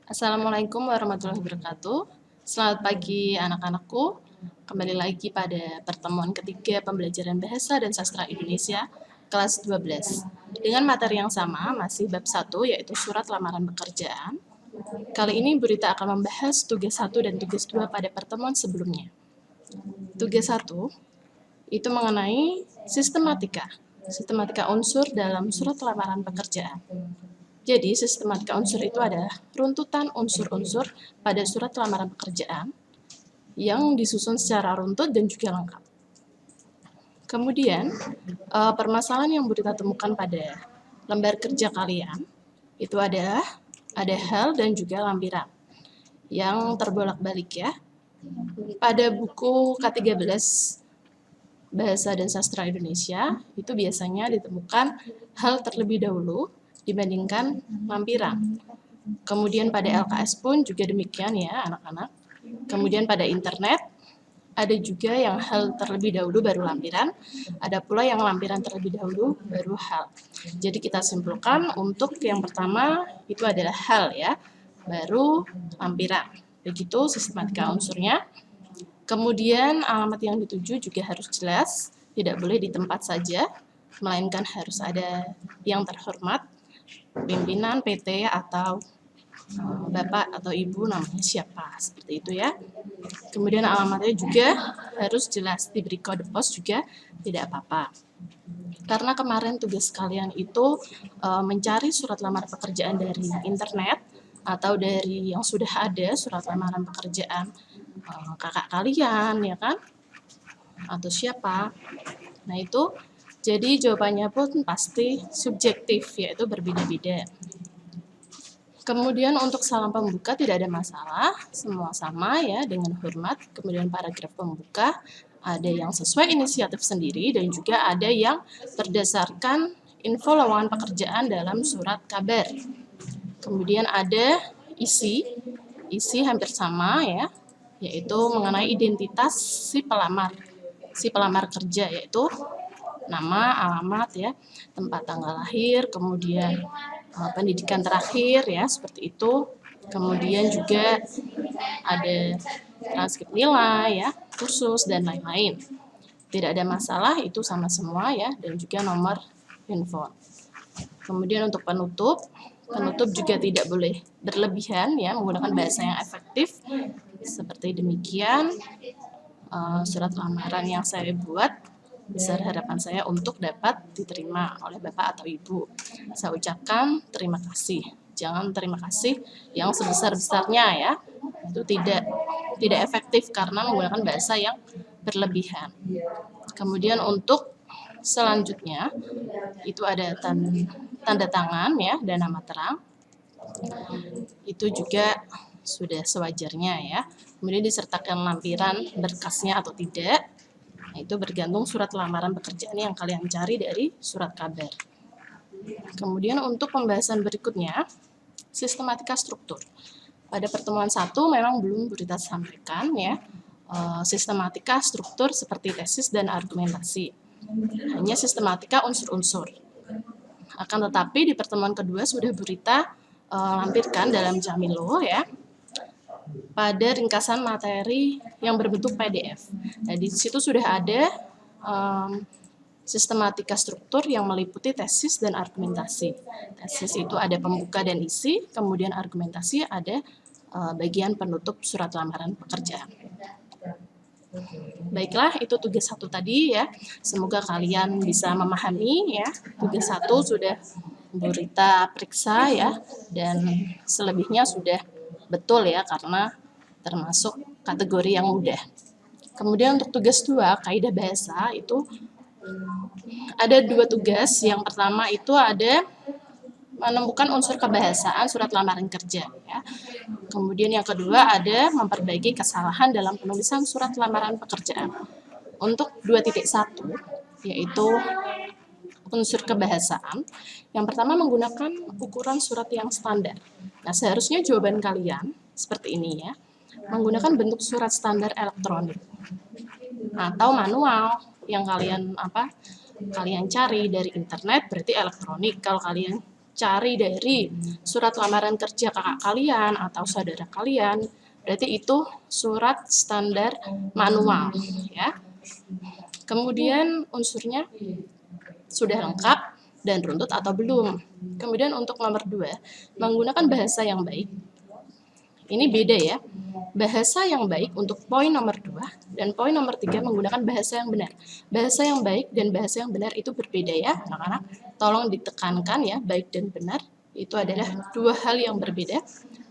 Assalamualaikum warahmatullahi wabarakatuh. Selamat pagi anak-anakku. Kembali lagi pada pertemuan ketiga pembelajaran Bahasa dan Sastra Indonesia kelas 12. Dengan materi yang sama, masih bab 1 yaitu surat lamaran pekerjaan. Kali ini Bu Rita akan membahas tugas 1 dan tugas 2 pada pertemuan sebelumnya. Tugas 1 itu mengenai sistematika unsur dalam surat lamaran pekerjaan. Jadi, sistematika unsur itu adalah runtutan unsur-unsur pada surat lamaran pekerjaan yang disusun secara runtut dan juga lengkap. Kemudian, permasalahan yang Rita temukan pada lembar kerja kalian itu adalah ada hal dan juga lampiran yang terbolak-balik ya. Pada buku K13 Bahasa dan Sastra Indonesia itu biasanya ditemukan hal terlebih dahulu dibandingkan lampiran. Kemudian pada LKS pun juga demikian ya anak-anak. Kemudian pada internet ada juga yang hal terlebih dahulu baru lampiran, ada pula yang lampiran terlebih dahulu baru hal. Jadi kita simpulkan untuk yang pertama itu adalah hal ya, baru lampiran. Begitu sistematika unsurnya. Kemudian alamat yang dituju juga harus jelas, tidak boleh di tempat saja, melainkan harus ada yang terhormat, pimpinan PT atau Bapak atau Ibu namanya siapa, seperti itu ya. Kemudian alamatnya juga harus jelas, diberi kode pos juga tidak apa-apa. Karena kemarin tugas kalian itu mencari surat lamaran pekerjaan dari internet atau dari yang sudah ada surat lamaran pekerjaan kakak kalian ya kan, atau siapa. Nah itu jadi jawabannya pun pasti subjektif, yaitu berbeda-beda. Kemudian untuk salam pembuka tidak ada masalah, semua sama ya dengan hormat. Kemudian paragraf pembuka ada yang sesuai inisiatif sendiri dan juga ada yang berdasarkan info lowongan pekerjaan dalam surat kabar. Kemudian ada isi hampir sama ya, yaitu mengenai identitas si pelamar kerja, yaitu nama, alamat ya, tempat tanggal lahir, kemudian pendidikan terakhir ya, seperti itu. Kemudian juga ada transkrip nilai ya, kursus dan lain-lain. Tidak ada masalah, itu sama semua ya, dan juga nomor handphone. Kemudian untuk penutup juga tidak boleh berlebihan ya, menggunakan bahasa yang efektif. Seperti demikian surat lamaran yang saya buat. Besar harapan saya untuk dapat diterima oleh Bapak atau Ibu. Saya ucapkan terima kasih. Jangan terima kasih yang sebesar-besarnya ya. Itu tidak efektif karena menggunakan bahasa yang berlebihan. Kemudian untuk selanjutnya itu ada tanda tangan ya dan nama terang. Itu juga sudah sewajarnya ya. Kemudian disertakan lampiran berkasnya atau tidak. Nah, itu bergantung surat lamaran pekerjaan yang kalian cari dari surat kabar. Kemudian untuk pembahasan berikutnya, sistematika struktur. Pada pertemuan 1 memang belum Bu Rita sampaikan ya, sistematika struktur seperti tesis dan argumentasi. Hanya sistematika unsur-unsur. Akan tetapi di pertemuan kedua sudah Bu Rita lampirkan dalam Jamilo ya, pada ringkasan materi yang berbentuk PDF. Nah, di situ sudah ada sistematika struktur yang meliputi tesis dan argumentasi. Tesis itu ada pembuka dan isi, kemudian argumentasi ada bagian penutup surat lamaran pekerjaan. Baiklah, itu tugas 1 tadi ya. Semoga kalian bisa memahami ya. Tugas 1 sudah Bu Rita periksa ya, dan selebihnya sudah betul ya, karena termasuk kategori yang mudah. Kemudian untuk tugas 2, kaidah bahasa, itu ada 2 tugas. Yang pertama itu ada menemukan unsur kebahasaan surat lamaran kerja ya. Kemudian yang kedua ada memperbaiki kesalahan dalam penulisan surat lamaran pekerjaan. Untuk 2.1 yaitu unsur kebahasaan. Yang pertama menggunakan ukuran surat yang standar. Nah, seharusnya jawaban kalian seperti ini ya. Menggunakan bentuk surat standar elektronik atau manual yang kalian cari dari internet, berarti elektronik. Kalau kalian cari dari surat lamaran kerja kakak kalian atau saudara kalian, berarti itu surat standar manual ya. Kemudian unsurnya sudah lengkap dan runtut atau belum. Kemudian untuk nomor 2, menggunakan bahasa yang baik. Ini beda ya. Bahasa yang baik untuk poin nomor 2 dan poin nomor 3 menggunakan bahasa yang benar. Bahasa yang baik dan bahasa yang benar itu berbeda ya anak-anak. Tolong ditekankan ya, baik dan benar itu adalah dua hal yang berbeda.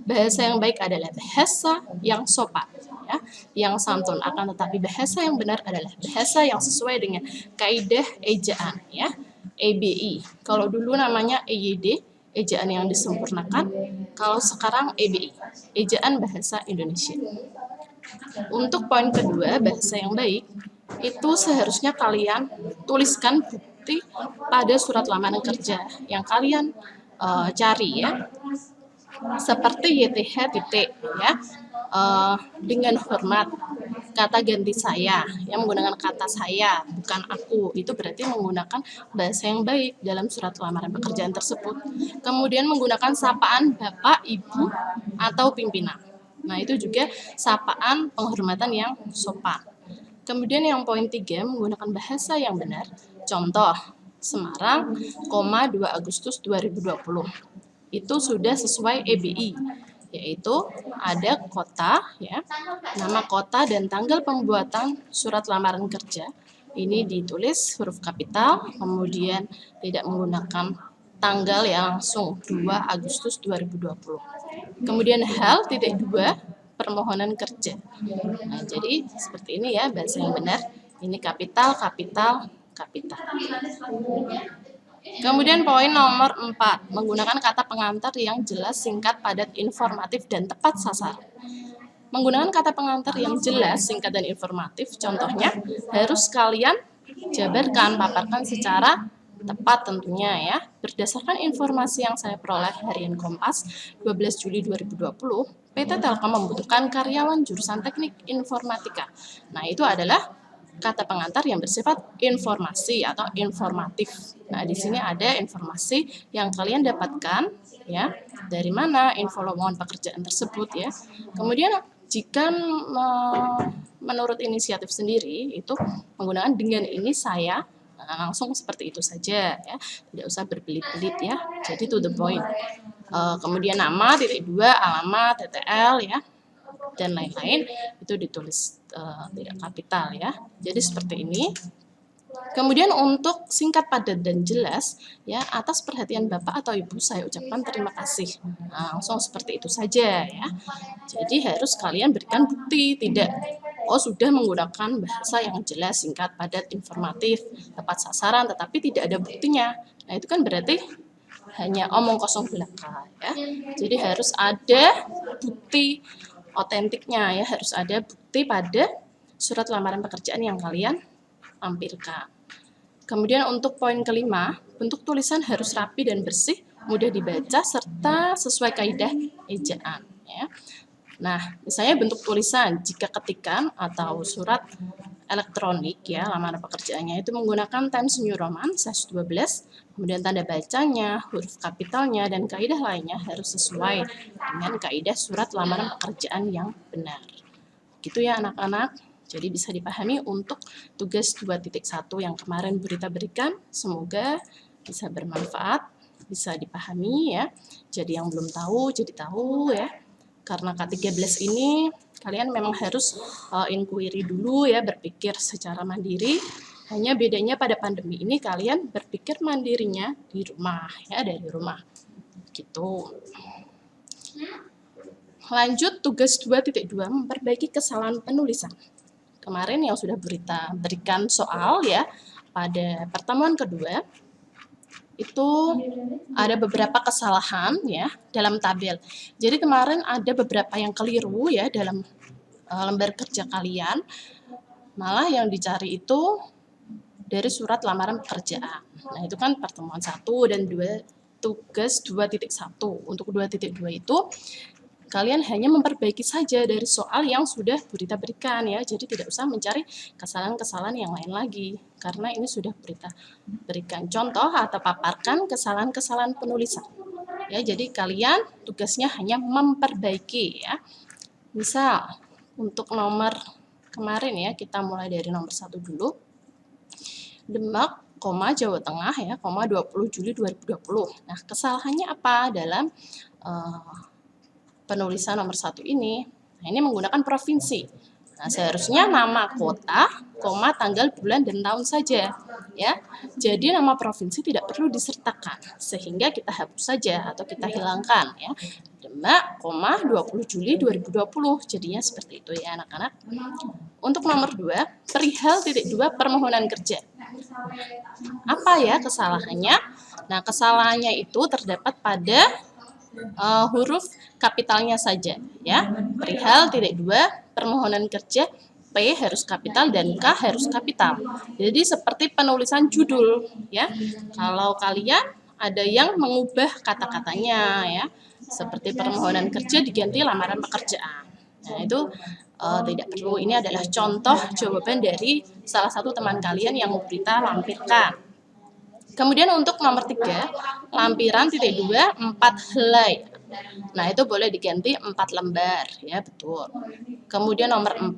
Bahasa yang baik adalah bahasa yang sopan ya, yang santun, akan tetapi bahasa yang benar adalah bahasa yang sesuai dengan kaidah ejaan ya. EBI. Kalau dulu namanya EYD, ejaan yang disempurnakan. Kalau sekarang EBI, ejaan bahasa Indonesia. Untuk poin kedua, bahasa yang baik, itu seharusnya kalian tuliskan bukti pada surat lamaran kerja yang kalian cari ya. Seperti YTH titik ya, dengan hormat, kata ganti saya yang menggunakan kata saya bukan aku, itu berarti menggunakan bahasa yang baik dalam surat lamaran pekerjaan tersebut. Kemudian menggunakan sapaan bapak, ibu, atau pimpinan. Nah itu juga sapaan penghormatan yang sopan. Kemudian yang poin 3, menggunakan bahasa yang benar. Contoh, Semarang, 2 Agustus 2020. Itu sudah sesuai EBI, yaitu ada kota ya, nama kota dan tanggal pembuatan surat lamaran kerja. Ini ditulis huruf kapital, kemudian tidak menggunakan tanggal ya, langsung 2 Agustus 2020. Kemudian hal titik 2, permohonan kerja. Nah, jadi seperti ini ya bahasa yang benar. Ini kapital, kapital, kapital. Kemudian poin nomor 4, menggunakan kata pengantar yang jelas, singkat, padat, informatif, dan tepat sasaran. Menggunakan kata pengantar yang jelas, singkat, dan informatif, contohnya harus kalian jabarkan, paparkan secara tepat tentunya ya. Berdasarkan informasi yang saya peroleh harian Kompas 12 Juli 2020, PT Telkom membutuhkan karyawan jurusan teknik informatika. Nah, itu adalah kata pengantar yang bersifat informasi atau informatif. Nah, di sini ada informasi yang kalian dapatkan ya. Dari mana info lowongan pekerjaan tersebut ya. Kemudian jika menurut inisiatif sendiri itu menggunakan dengan ini saya, nah, langsung seperti itu saja ya. Tidak usah berbelit-belit ya. Jadi to the point. Kemudian nama, titik 2, alamat, TTL ya, dan lain-lain itu ditulis tidak kapital ya. Jadi seperti ini. Kemudian untuk singkat, padat, dan jelas ya, atas perhatian Bapak atau Ibu saya ucapkan terima kasih. Nah, langsung seperti itu saja ya. Jadi harus kalian berikan bukti, tidak sudah menggunakan bahasa yang jelas, singkat, padat, informatif, tepat sasaran, tetapi tidak ada buktinya. Nah, itu kan berarti hanya omong kosong belaka ya. Jadi harus ada bukti otentiknya ya, harus ada bukti pada surat lamaran pekerjaan yang kalian tampilkan. Kemudian untuk poin kelima, bentuk tulisan harus rapi dan bersih, mudah dibaca serta sesuai kaidah ejaan ya. Nah, misalnya bentuk tulisan jika ketikan atau surat elektronik ya, lamaran pekerjaannya itu menggunakan Times New Roman size 12, kemudian tanda bacanya, huruf kapitalnya, dan kaidah lainnya harus sesuai dengan kaidah surat lamaran pekerjaan yang benar. Gitu ya anak-anak. Jadi bisa dipahami untuk tugas 2.1 yang kemarin Burita berikan. Semoga bisa bermanfaat, bisa dipahami ya. Jadi yang belum tahu jadi tahu ya. Karena K13 ini kalian memang harus inquiry dulu ya, berpikir secara mandiri. Hanya bedanya pada pandemi ini kalian berpikir mandirinya di rumah ya, dari rumah. Gitu. Lanjut tugas 2.2, memperbaiki kesalahan penulisan. Kemarin yang sudah Burita berikan soal ya, pada pertemuan kedua itu ada beberapa kesalahan ya dalam tabel. Jadi kemarin ada beberapa yang keliru ya dalam lembar kerja kalian. Malah yang dicari itu dari surat lamaran pekerjaan. Nah, itu kan pertemuan 1 dan 2 tugas 2.1. Untuk 2.2 itu kalian hanya memperbaiki saja dari soal yang sudah Burita berikan ya. Jadi tidak usah mencari kesalahan-kesalahan yang lain lagi. Karena ini sudah Burita berikan contoh atau paparkan kesalahan-kesalahan penulisan. Ya, jadi kalian tugasnya hanya memperbaiki ya. Misal untuk nomor kemarin ya, kita mulai dari nomor 1 dulu. Demak, Jawa Tengah ya, 20 Juli 2020. Nah, kesalahannya apa dalam penulisan nomor 1 ini? Nah, ini menggunakan provinsi. Nah, seharusnya nama kota, tanggal, bulan, dan tahun saja. Ya, jadi nama provinsi tidak perlu disertakan, sehingga kita hapus saja atau kita hilangkan ya. Demak, 20 Juli 2020. Jadinya seperti itu ya anak-anak. Untuk nomor 2, perihal titik 2 permohonan kerja. Apa ya kesalahannya? Nah, kesalahannya itu terdapat pada huruf kapitalnya saja ya. Perihal titik 2 permohonan kerja, P harus kapital dan K harus kapital. Jadi seperti penulisan judul ya. Kalau kalian ada yang mengubah kata-katanya ya, seperti permohonan kerja diganti lamaran pekerjaan. Nah, itu tidak perlu. Ini adalah contoh jawaban dari salah satu teman kalian yang Brita lampirkan. Kemudian untuk nomor 3, lampiran titik 2 4 helai. Nah, itu boleh diganti 4 lembar ya, betul. Kemudian nomor 4,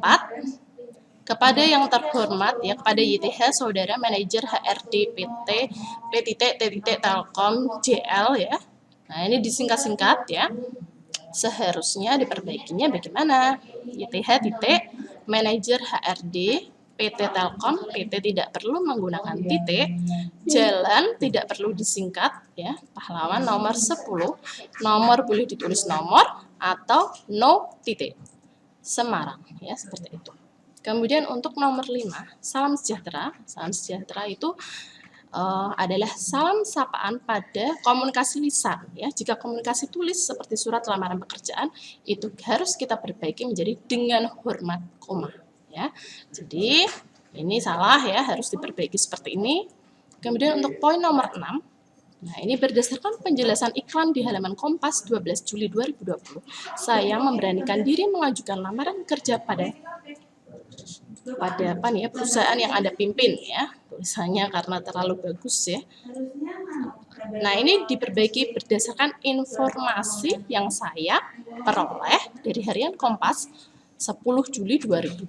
kepada yang terhormat ya, kepada YTH Saudara Manajer HRD PT P.T. Telkom JL ya. Nah, ini disingkat-singkat ya. Seharusnya diperbaikinya bagaimana? YTH Manajer HRD PT Telkom, PT tidak perlu menggunakan titik, jalan tidak perlu disingkat ya, Pahlawan nomor 10, nomor boleh ditulis nomor atau no titik, Semarang ya, seperti itu. Kemudian untuk nomor 5, salam sejahtera. Salam sejahtera itu adalah salam sapaan pada komunikasi lisan ya. Jika komunikasi tulis seperti surat lamaran pekerjaan itu harus kita perbaiki menjadi dengan hormat koma ya. Jadi ini salah ya, harus diperbaiki seperti ini. Kemudian untuk poin nomor 6, nah ini berdasarkan penjelasan iklan di halaman Kompas 12 Juli 2020, saya memberanikan diri mengajukan lamaran kerja pada apa nih ya, perusahaan yang Anda pimpin ya, tulisannya karena terlalu bagus ya. Nah, ini diperbaiki berdasarkan informasi yang saya peroleh dari harian Kompas 10 Juli 2020.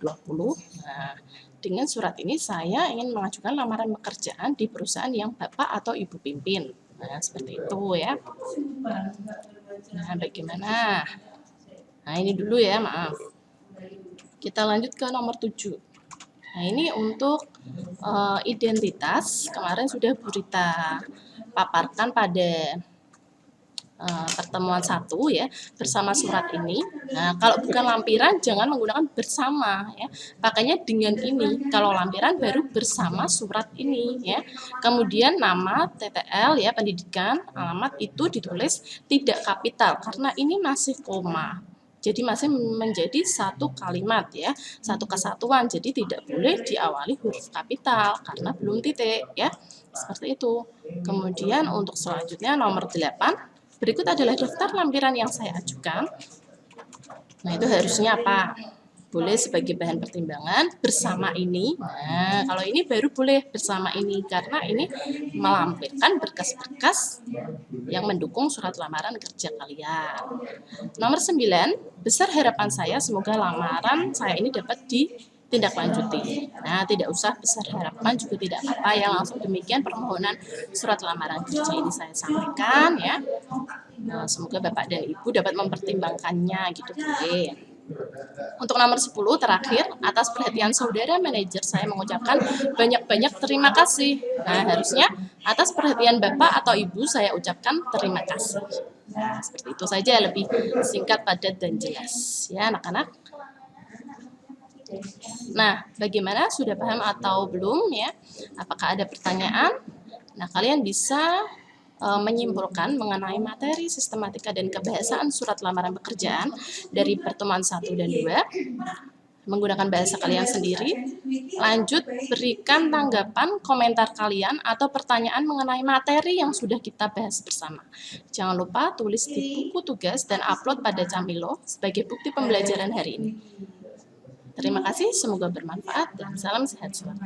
Nah, dengan surat ini saya ingin mengajukan lamaran pekerjaan di perusahaan yang Bapak atau Ibu pimpin. Nah, seperti itu ya. Nah, bagaimana? Nah, ini dulu ya, maaf. Kita lanjut ke nomor 7. Nah, ini untuk identitas. Kemarin sudah Bu Rita paparkan pada pertemuan 1 ya, bersama surat ini. Nah, kalau bukan lampiran jangan menggunakan bersama ya. Pakainya dengan ini. Kalau lampiran baru bersama surat ini ya. Kemudian nama, TTL ya, pendidikan, alamat itu ditulis tidak kapital karena ini masih koma. Jadi masih menjadi satu kalimat ya, satu kesatuan. Jadi tidak boleh diawali huruf kapital karena belum titik ya. Seperti itu. Kemudian untuk selanjutnya nomor 8, berikut adalah daftar lampiran yang saya ajukan. Nah, itu harusnya apa? Boleh sebagai bahan pertimbangan bersama ini. Nah, kalau ini baru boleh bersama ini karena ini melampirkan berkas-berkas yang mendukung surat lamaran kerja kalian. Nomor 9, besar harapan saya semoga lamaran saya ini dapat ditindaklanjuti. Nah, tidak usah besar harapan juga tidak apa-apa ya, langsung demikian permohonan surat lamaran kerja ini saya sampaikan ya. Nah, semoga Bapak dan Ibu dapat mempertimbangkannya gitu boleh. Untuk nomor 10 terakhir, atas perhatian saudara manajer saya mengucapkan banyak-banyak terima kasih. Nah, harusnya atas perhatian Bapak atau Ibu saya ucapkan terima kasih. Nah, seperti itu saja, lebih singkat, padat, dan jelas ya anak-anak. Nah, bagaimana, sudah paham atau belum ya? Apakah ada pertanyaan? Nah, kalian bisa menyimpulkan mengenai materi sistematika dan kebahasaan surat lamaran pekerjaan dari pertemuan 1 dan 2 menggunakan bahasa kalian sendiri. Lanjut, berikan tanggapan, komentar kalian atau pertanyaan mengenai materi yang sudah kita bahas bersama. Jangan lupa tulis di buku tugas dan upload pada Camilo sebagai bukti pembelajaran hari ini. Terima kasih, semoga bermanfaat dan salam sehat selalu.